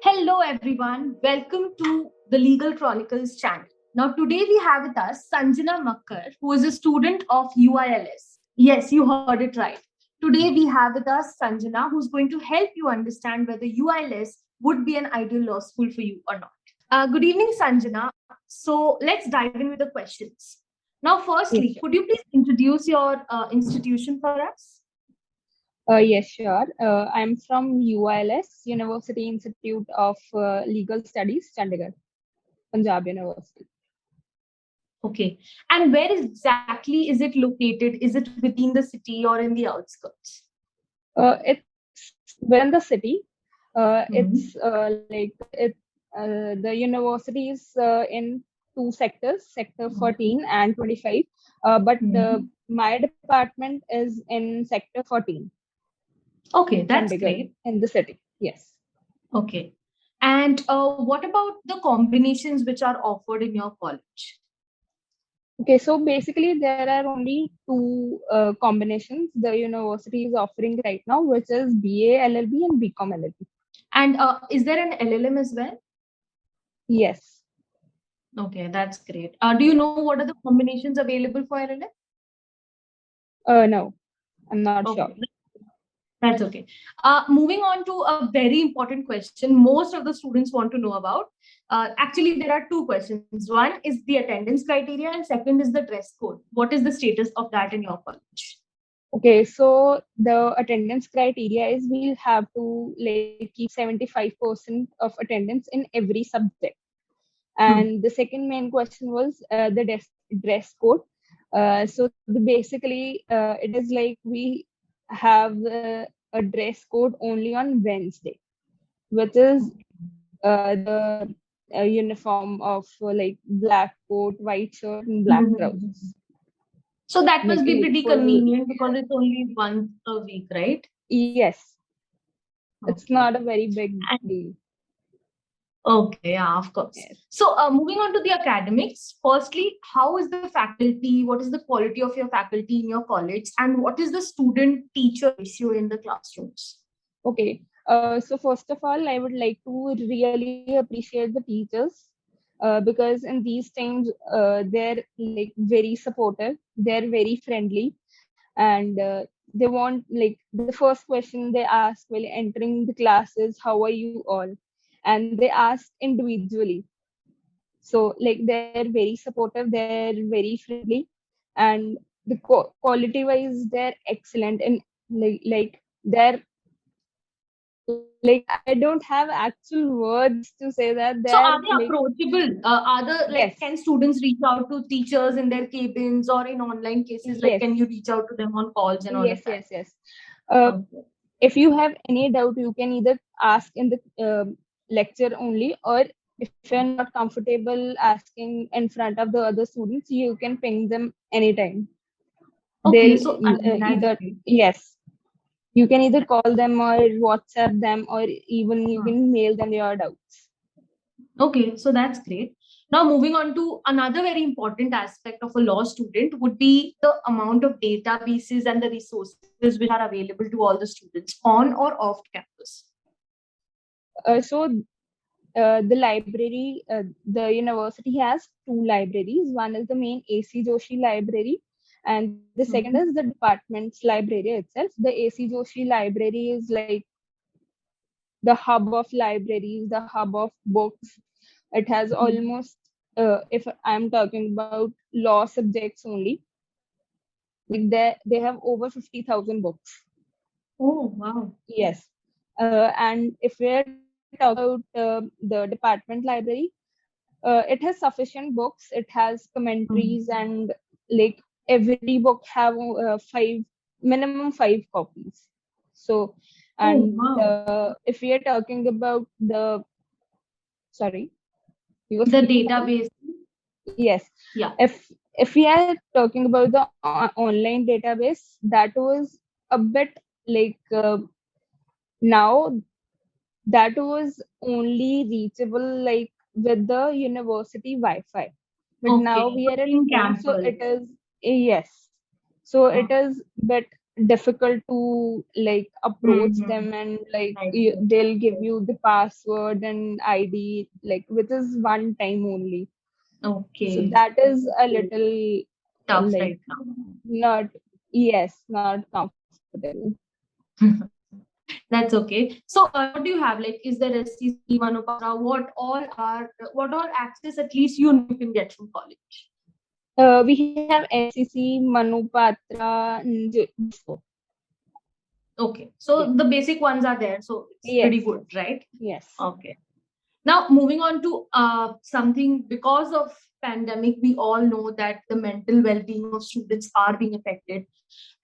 Hello, everyone. Welcome to the Legal Chronicles channel. Now, today we have with us Sanjana Makkar, who is a student of UILS. Yes, you heard it right. Today we have with us Sanjana, who's going to help you understand whether UILS would be an ideal law school for you or not. Good evening, Sanjana. So, let's dive in with the questions. Now, firstly, Yes, could you please introduce your institution for us? yes, sure. I'm from UILS, University Institute of Legal Studies, Chandigarh, Punjab University. Okay. And where exactly is it located? Is it within the city or in the outskirts? It's within the city. Mhm. It's the university is in two sectors, Sector 14 and 25. But Mhm. my department is in Sector 14, Okay, that's Chandigarh, great. in the city. Yes. Okay. And what about the combinations which are offered in your college? Okay, so basically there are only two combinations the university is offering right now, which is BA LLB and BCom LLB. And is there an LLM as well? Yes. Okay, that's great. Do you know what are the combinations available for LLM? No, I'm not sure. Okay, that's okay. Moving on to a very important question most of the students want to know about. Actually, there are two questions. One is the attendance criteria, and second is the dress code. What is the status of that in your college? Okay, so the attendance criteria is we'll have to like keep 75% of attendance in every subject. Hmm. And the second main question was the dress code. Basically, it is like we have a dress code only on Wednesday, which is the uniform of like black coat, white shirt, and black Mhm. trousers. So that must be Like pretty full, convenient because it's only once a week, right? yes, it's Okay. not a very big And deal. okay, yeah, of course. Yes. So, moving on to the academics, firstly, how is the faculty? What is the quality of your faculty in your college? And what is the student teacher ratio in the classrooms? Okay. So first of all, I would like to really appreciate the teachers because in these times they're like very supportive. They're very friendly, and they want like the first question they ask while entering the class is, "How are you all?" And they ask individually. So like they're very supportive. They're very friendly, and the quality wise they're excellent. And like they're like I don't have actual words to say that So, they're are they like approachable? Are the like yes, can students reach out to teachers in their cabins or in online cases? Like, yes, can you reach out to them on calls and all of yes, that? yes, yes. Uh, Okay. if you have any doubt, you can either ask in the lecture only, or if you're not comfortable asking in front of the other students, you can ping them anytime. Okay. They'll So, that's either great. yes, you can either call them or WhatsApp them, or even you Hmm. can mail them your doubts. Okay, so that's great. Now, moving on to another very important aspect of a law student would be the amount of databases and the resources which are available to all the students on or off campus. So the library, the university has two libraries. One is the main AC Joshi library, and the second is the Mhm. department's library itself. The AC Joshi library is like the hub of libraries, the hub of books. It has Mhm. almost, if I'm talking about law subjects only, like they have over 50,000 books. Oh, wow. Yes. And if we're talking about the department library, it has sufficient books. It has Mhm. commentaries, and like every book have minimum five copies. So, Oh, and wow. if we are talking about the sorry, you were The speaking something. database. Yes, Yeah. if we are talking about the online database, that was a bit like now that was only reachable like with the university Wi-Fi. But now Okay. we So are at in home, so campus. it is yes. So it Oh. is bit difficult to like approach Mm-hmm. them and like Right. they'll give you the password and ID like which is one time only. So Okay. that is a little Tough like right now. not yes, not comfortable. That's okay. So, what do you have? Like, is there SCC, Manupatra? What all access at least you can get from college? We have SCC, Manupatra, and Disco. Okay. So the basic ones are there. So it's pretty Yes, good, yes, right? yes. Okay. Now, moving on to something because of pandemic, we all know that the mental well-being of students are being affected.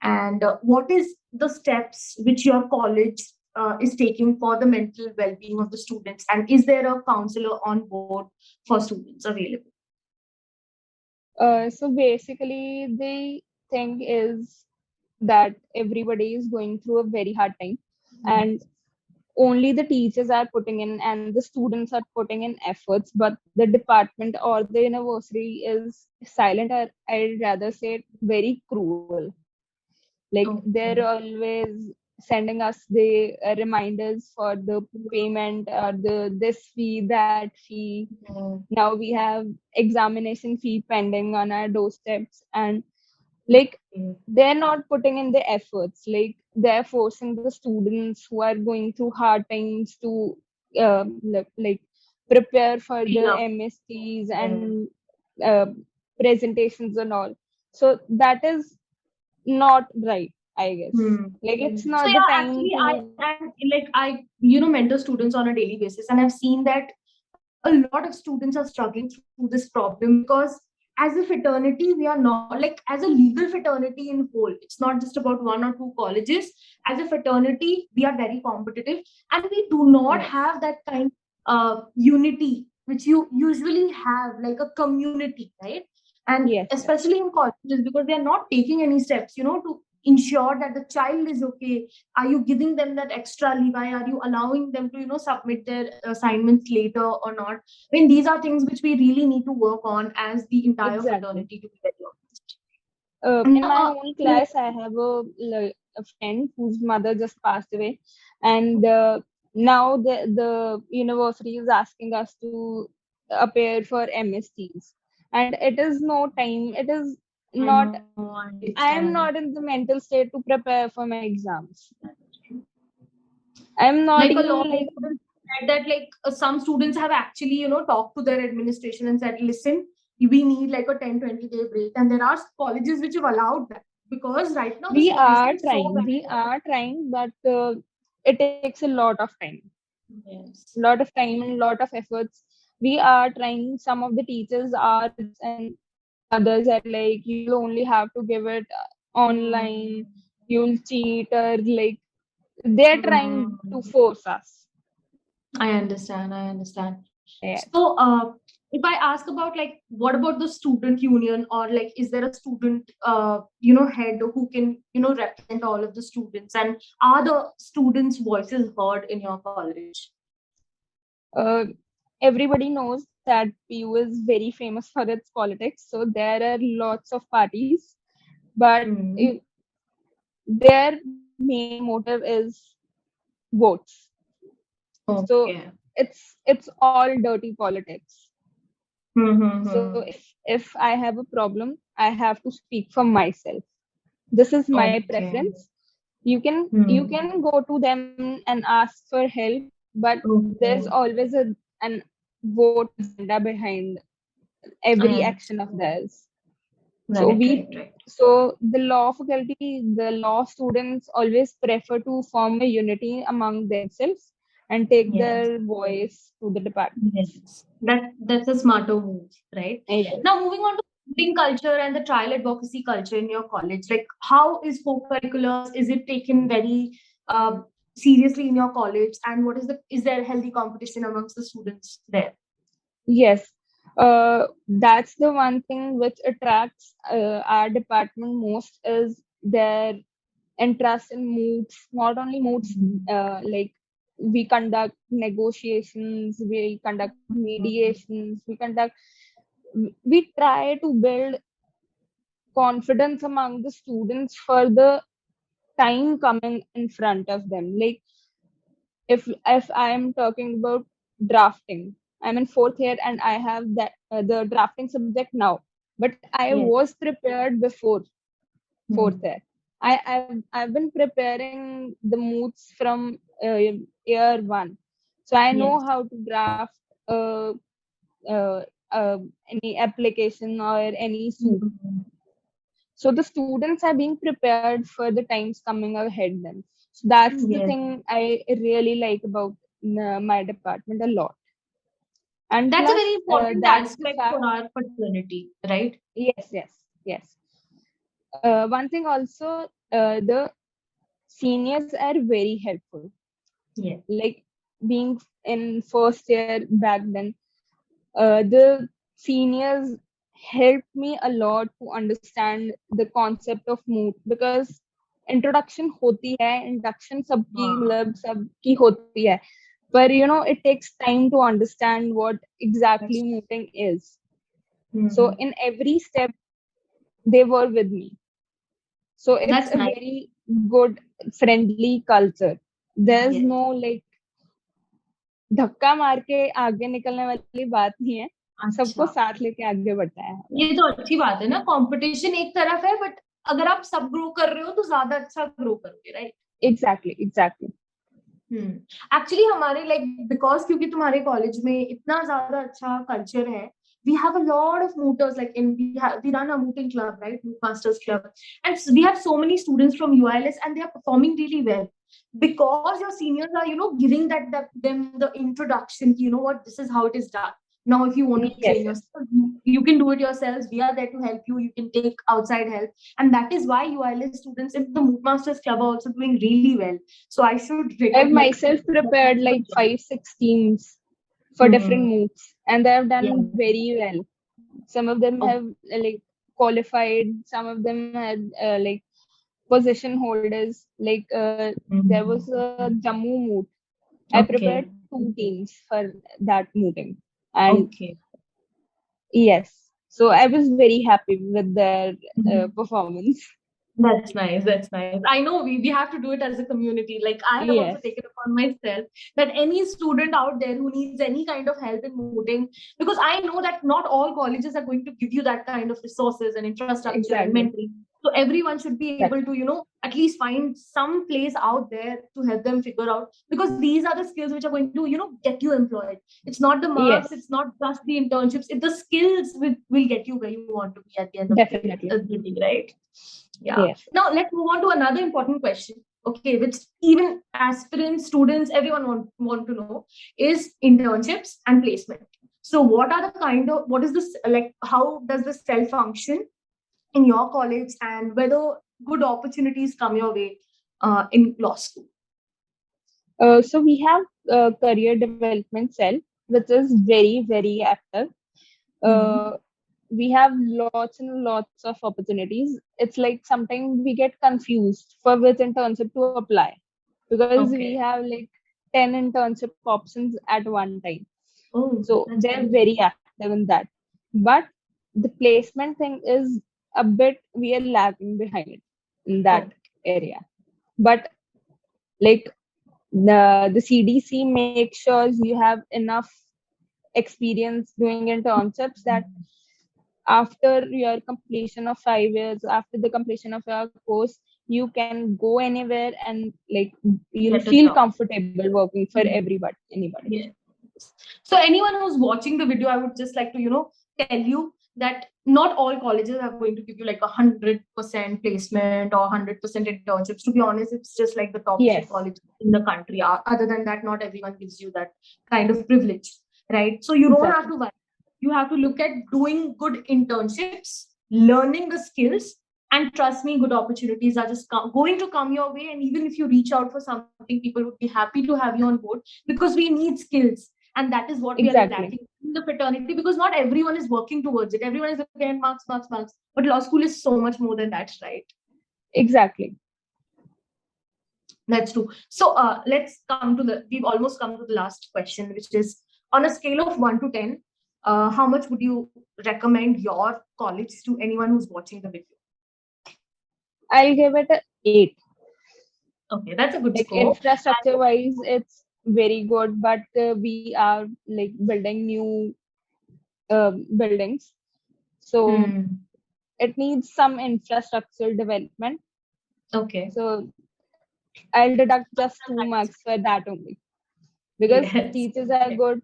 And what is the steps which your college is taking for the mental well-being of the students? And is there a counselor on board for students available? So basically, the thing is that everybody is going through a very hard time, and only the teachers are putting in and the students are putting in efforts, but the department or the university is silent, or I'd rather say it, very cruel. Like they're Okay. always sending us the reminders for the payment or the this fee, that fee. Mm, Now we have examination fee pending on our doorsteps, and like okay. they're not putting in the efforts. Like they're forcing the students who are going through hard times to like prepare for Clean the up. MSTs Yeah. and uh, presentations and all. So that is not right, I guess. Hmm. Like it's So not the yeah, time actually, to. I mentor students on a daily basis, and I've seen that a lot of students are struggling through this problem because as a fraternity, we are not like as a legal fraternity in whole. It's not just about one or two colleges. As a fraternity, we are very competitive, and we do not Yes, have that kind of unity which you usually have, like a community, right? And yes, yes, especially in colleges, because they are not taking any steps, to ensure that the child is okay. Are you giving them that extra leeway? Are you allowing them to submit their assignments later or not? I mean, these are things which we really need to work on as the entire exactly. fraternity, to be very honest. In my Now, own class, I have a friend whose mother just passed away, and now the university is asking us to appear for MSTs, and it is no time. It is I not. know, I I am understand. not in the mental state to prepare for my exams. I am not Like a lot even of like students said that, like some students have actually talked to their administration and said, listen, we need like a 10-20 day break, and there are colleges which have allowed that because right now the situation is so bad. we are trying, but it takes a lot of time. Yes. Lot of time and lot of efforts. We are trying. Some of the teachers are, and others are like, you'll only have to give it online. Hmm. You'll cheat, or like they're trying to Hmm. force us. I understand. I understand. Yes. So, if I ask about like, what about the student union, or like, is there a student, head who can, represent all of the students, and are the students' voices heard in your college? Uh, Everybody knows that PU is very famous for its politics, so there are lots of parties, but Hmm. their main motive is votes. So Okay. it's all dirty politics. So Mm-hmm. if I have a problem, I have to speak for myself. This is my Okay. preference. You can Hmm. go to them and ask for help, but there's Okay. always an vote agenda behind I every action of understand. theirs. So Right. we Right. Right. so the law faculty, the law students always prefer to form a unity among themselves and take Yes. their voice to the departments. Yes, that's a smarter move, right? Yes. Now, moving on to voting culture and the trial advocacy culture in your college, like how is co-curriculars? Is it taken very seriously in your college? And is there healthy competition amongst the students there? Yes, that's the one thing which attracts our department most is their interest in moods, not only moods, like we conduct negotiations, we conduct mediations, we try to build confidence among the students for the time coming in front of them. Like if I am talking about drafting, I'm in fourth year and I have that the drafting subject now, but I Yes. was prepared before fourth Hmm. year. I've been preparing the moods from year one, so I know Yes. how to draft uh, uh, any application or any suit. Hmm. So the students are being prepared for the times coming ahead then. So that's the Yes. thing I really like about my department a lot. And That's a very plus, important that's the aspect fact. for our fraternity, right? Yes, yes, yes. One thing also, the seniors are very helpful. Yes. Like being in first year back then, the seniors helped me a lot to understand the concept of mood, because introduction होती है, induction सबकी हाँ. मतलब सबकी होती है, but it takes time to understand what exactly That's, mooting is. So hmm. in every step they were with me. So it's That's a nice. very good friendly culture. There's Yes. no like धक्का मार के आगे निकलने वाली बात नहीं है, सबको अच्छा. साथ लेके आगे बढ़ता है हमें. ये तो अच्छी बात है ना, कंपटीशन एक तरफ है, बट अगर आप सब ग्रो कर रहे हो तो ज्यादा अच्छा ग्रो करोगे, राइट? Exactly, exactly. एक्चुअली हमारे लाइक बिकॉज क्योंकि तुम्हारे कॉलेज में इतना ज्यादा अच्छा कल्चर है, we have a lot of mooters, like we run a mooting club, right? Moot Masters Club. And we have so many students from UILS and they are performing really well because your seniors are, giving them the introduction, what, this is how it is done. Now, if you want to Yes, train yes, yourself, you can do it yourselves. We are there to help you. You can take outside help. And that is why UILS students in the Moot Masters Club are also doing really well. So I should I've like myself prepared like good job. 5 6 teams for different Hmm. moods, and they have Yeah. done very well. Some of them Oh, have like qualified, some of them had like position holders. Like there was mm. a Jammu moot. I prepared Okay. 2 teams for that meeting, and Okay. yes, so I was very happy with their Mhm. performance. That's nice. That's nice. I know we have to do it as a community. Like I have also Yes, taken upon myself that any student out there who needs any kind of help in mooting, because I know that not all colleges are going to give you that kind of resources and infrastructure and exactly, mentoring. So everyone should be able exactly. to, at least find some place out there to help them figure out, because these are the skills which are going to, get you employed. It's not the marks, Yes, it's not just the internships, it's the skills will get you where you want to be at the end of definitely. the day, right? Yeah. Yes. Now let's move on to another important question. Okay, which even aspirants, students, everyone want to know is internships and placement. So what is this like? How does this self function in your college, and whether good opportunities come your way in law school? So we have career development cell, which is very, very active. Hmm. Uh, we have lots and lots of opportunities. It's like sometimes we get confused for which internship to apply, because we Okay. have like 10 internship options at one time. Oh, So that's they're nice. very active in that. But the placement thing is a bit, we are lagging behind in that Oh, area. But like the CDC makes sure you have enough experience doing internships that after your completion of 5 years, after the completion of your course, you can go anywhere and like you'll get a feel job. comfortable working for Hmm. everybody, anybody. Yeah. So anyone who's watching the video, I would just like to, tell you that not all colleges are going to give you like 100% placement or 100% internships. To be honest, it's just like the top few Yes, colleges in the country. Other than that, not everyone gives you that kind of privilege, right? So you don't have exactly. to worry. You have to look at doing good internships, learning the skills, and trust me, good opportunities are just going to come your way. And even if you reach out for something, people would be happy to have you on board, because we need skills, and that is what we are Exactly. lacking in the fraternity, because not everyone is working towards it. Everyone is looking at marks, marks, marks, but law school is so much more than that, right? Exactly. That's true. So we've almost come to the last question, which is on a scale of 1 to 10, how much would you recommend your college to anyone who's watching the video? I'll give it a 8. Okay, that's a good Like score. infrastructure wise, it's very good, but we are like building new buildings, so Hmm. it needs some infrastructural development. Okay. So I'll deduct just 2 marks for that only, because Yes. teachers are Okay. good,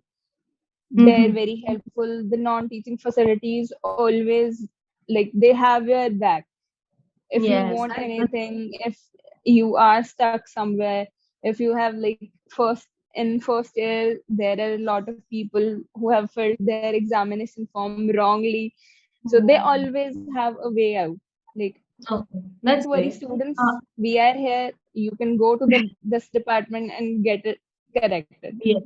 they're Mhm. very helpful. The non-teaching facilities always, like, they have your back. If you Yes. want anything, if you are stuck somewhere, if you have like first year, there are a lot of people who have filled their examination form wrongly, so they Hmm. always have a way out. Like, Okay. not That's to worry, great. students, we are here. You can go to the this department and get it corrected. Yeah.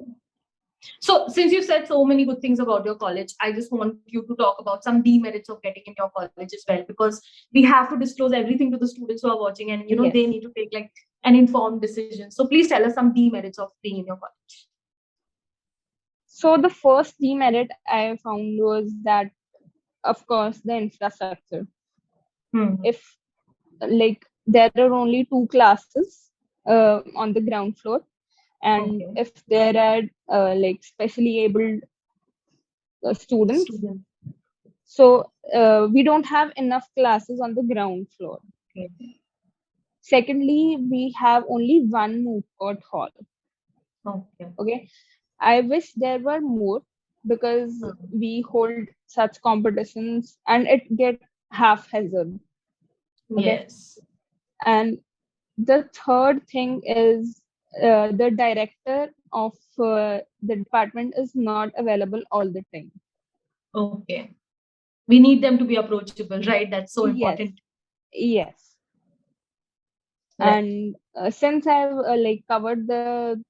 So, since you said so many good things about your college, I just want you to talk about some demerits of getting in your college as well, because we have to disclose everything to the students who are watching, and they Yes. need to take like an informed decision. So, please tell us some demerits of being in your college. So the first demerit I found was that, of course, the infrastructure. Hmm. If like there are only 2 classes on the ground floor, and Okay. if there are like specially abled students, Student. so we don't have enough classes on the ground floor. Okay. Secondly, we have only one moot court hall. Okay. Okay, I wish there were more, because Hmm. we hold such competitions and it get haphazard. Okay, Yes. and the third thing is the director of the department is not available all the time. Okay. We need them to be approachable, right? That's so Yes, important. yes. Right. And since I've like covered the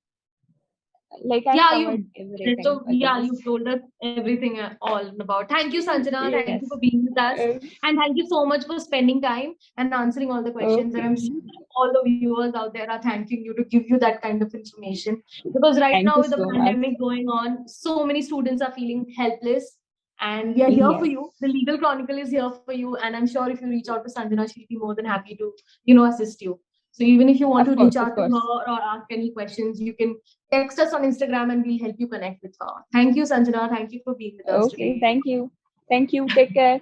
like I've Yeah, covered everything so for yeah, this. you've told us everything all about. Thank you, Sanjana. Thank you Yes. for being with us. Uh, And thank you so much for spending time and answering all the questions. And I'm okay. sure that all the viewers out there are thanking you to give you that kind of information. Because right Thank now, you with the so much. pandemic going on, so many students are feeling helpless. And we are here for Yes. you. The Legal Chronicle is here for you. And I'm sure if you reach out to Sanjana, she'll be more than happy to, assist you. So even if you want to Of reach course, of out to course. her or ask any questions, you can text us on Instagram and we'll help you connect with her. Thank you, Sanjana. Thank you for being with us Okay. today. Thank you. Thank you. Take care.